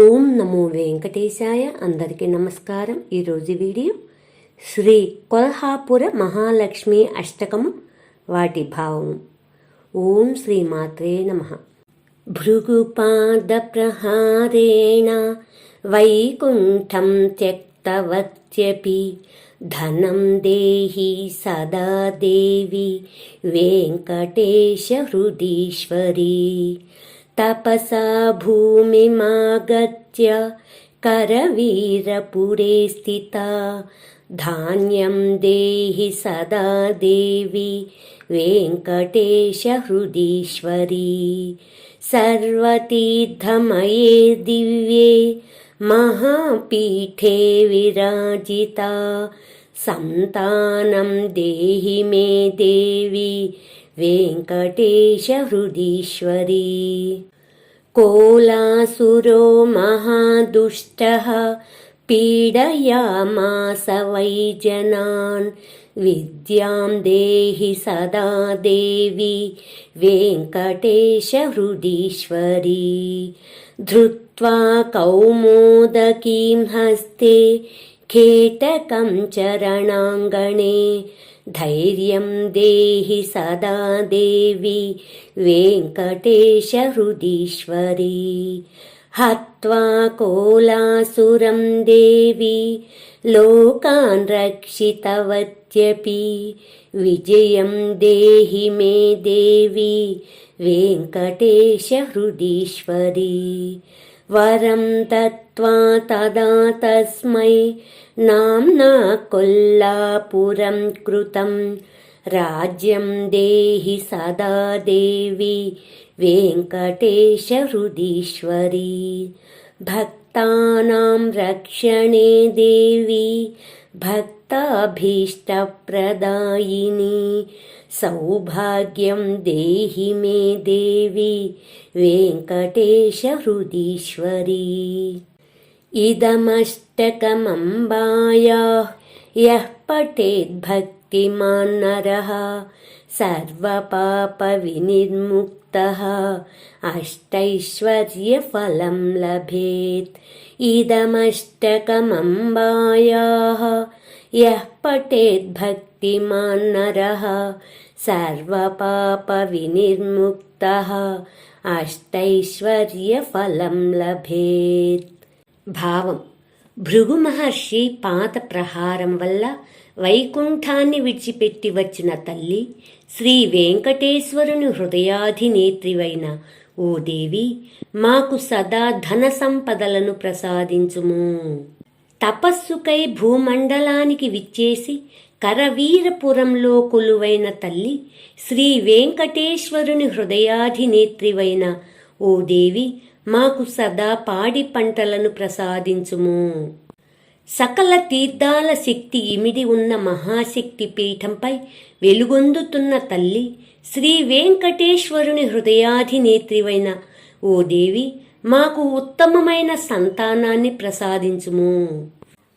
ఓం నమో వెంకటేశాయ. అందరికీ నమస్కారం. ఈరోజు వీడియో శ్రీ కొల్హాపుర మహాలక్ష్మి అష్టకము, వాటి భావము. ఓం శ్రీ మాత్రే నమః. భృగుపాద ప్రహారేణ వైకుంఠం త్యక్తవత్యపి ధనం దేహి సదా దేవి వెంకటేశ హృదీశ్వరీ. తపసా భూమిమాగత్య కరవీరపురే స్థితా ధాన్యం దేహి సదా దేవి వెంకటేశ హృదీశ్వరీ. సర్వతీర్థమయే దివ్యే మహాపీఠే విరాజితా సంతానం దేహి మే దేవి వెంకటేశ హృదీశ్వరీ. కోలాసురో మహాదుష్టః పీడయామాస వై జనాన్ విద్యాం దేహి సదా దేవి వెంకటేశ హృదీశ్వరీ. ధృత్వా కౌమోదకీం హస్తే కేటకం చరణాంగణే ధైర్యం దేహి సదా దేవి వెంకటేశ హృదీశ్వరీ. హత్వా కోలాసురం దేవి లోకాన్ రక్షితవత్యపి విజయం దేహి మే దేవి వెంకటేశ హృదీశ్వరీ. వరం దత్వా తదా తస్మై నామ్నా కొల్లాపురం కృతం రాజ్యం దేహి సదా దేవి వెంకటేశ హృదీశ్వరీ. భక్తానాం రక్షణే దేవి భక్తాభీష్టప్రదాయిని సౌభాగ్యం దేహి మే దేవి వెంకటేశ హృదీశ్వరీ. ఇదమష్టకమంబాయాః యః పఠేద్భక్తిమాన్ నరః సర్వపాప వినిర్ముక్తః అష్టైశ్వర్యఫలం లభేత్. ఇదమష్టకమంబాయాః యః పఠేద్భక్తిమాన్ నరః సర్వపాప వినిర్ముక్తః అష్టైశ్వర్యఫలం లభేత్. భావం: భృగు మహర్షి పాత ప్రహారం వల్ల వైకుంఠాన్ని విడిచిపెట్టి వచ్చిన తల్లి శ్రీ వెంకటేశ్వరుని హృదయాధినేత్రివైన ఓ దేవి, మాకు సదా ధన సంపదలను ప్రసాదించుము. తపస్సుకై భూమండలానికి విచ్చేసి కరవీరపురంలో కొలువైన తల్లి శ్రీ వెంకటేశ్వరుని హృదయాధినేత్రివైన ఓ దేవి, మాకు సదా పాడి పంటలను ప్రసాదించుము. సకల తీర్థాల శక్తి ఇమిడి ఉన్న మహాశక్తి పీఠంపై వెలుగొందుతున్న తల్లి శ్రీ వెంకటేశ్వరుని హృదయాధినేత్రివైన ఓ దేవి, మాకు ఉత్తమమైన సంతానాన్ని ప్రసాదించుము.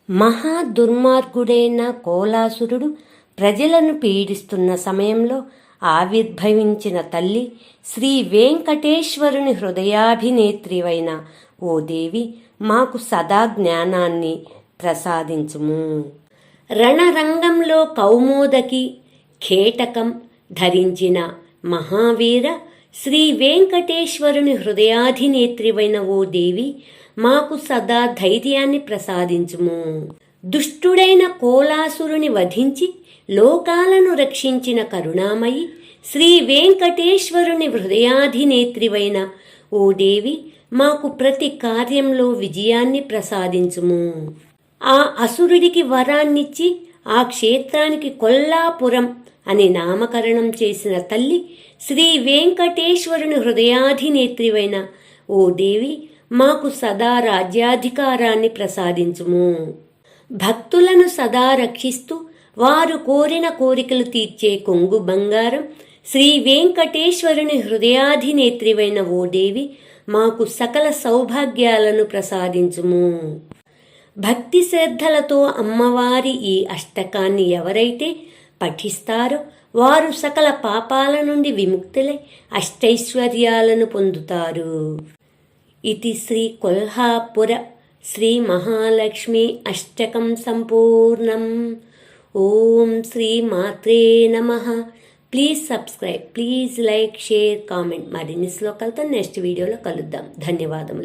మహా దుర్మార్గుడైన కోలాసురుడు ప్రజలను పీడిస్తున్న సమయంలో ఆవిర్భవించిన తల్లి శ్రీ వెంకటేశ్వరుని హృదయాభినేత్రివైన ఓ దేవి, మాకు సదా జ్ఞానాన్ని ప్రసాదించుము. రణరంగంలో కౌమోదకి కేటకం ధరించిన మహావీర శ్రీ వెంకటేశ్వరుని హృదయాధినేత్రివైన ఓ దేవి, మాకు సదా ధైర్యాన్ని ప్రసాదించుము. దుష్టుడైన కోలాసురుని వధించి లోకాలను రక్షించిన కరుణామయి శ్రీ వెంకటేశ్వరుని హృదయాధినేత్రివైన ఓ దేవి, మాకు ప్రతి కార్యంలో విజయాన్ని ప్రసాదించుము. ఆ అసురుడికి వరాన్నిచ్చి ఆ క్షేత్రానికి కొల్లాపురం అని నామకరణం చేసిన తల్లి శ్రీ వెంకటేశ్వరుని హృదయాధినేత్రివైన ఓ దేవి, మాకు సదా రాజ్యాధికారాన్ని ప్రసాదించుము. భక్తులను సదా రక్షిస్తూ వారు కోరిన కోరికలు తీర్చే కొంగు బంగారం శ్రీ వెంకటేశ్వరుని హృదయాధినేత్రివైన ఓ దేవి, మాకు సకల సౌభాగ్యాలను ప్రసాదించుము. భక్తి శ్రద్ధలతో అమ్మవారి ఈ అష్టకాన్ని ఎవరైతే పఠిస్తారో వారు సకల పాపాల నుండి విముక్తులై అష్టైశ్వర్యాలను పొందుతారు. ఇది శ్రీ కొల్హాపుర శ్రీ మహాలక్ష్మి అష్టకం సంపూర్ణం. ఓం శ్రీ మాత్రే నమః. Please subscribe, please like, share, comment. మరిన్ని శ్లోకాలతో నెక్స్ట్ వీడియోలో కలుద్దాం. ధన్యవాదములు.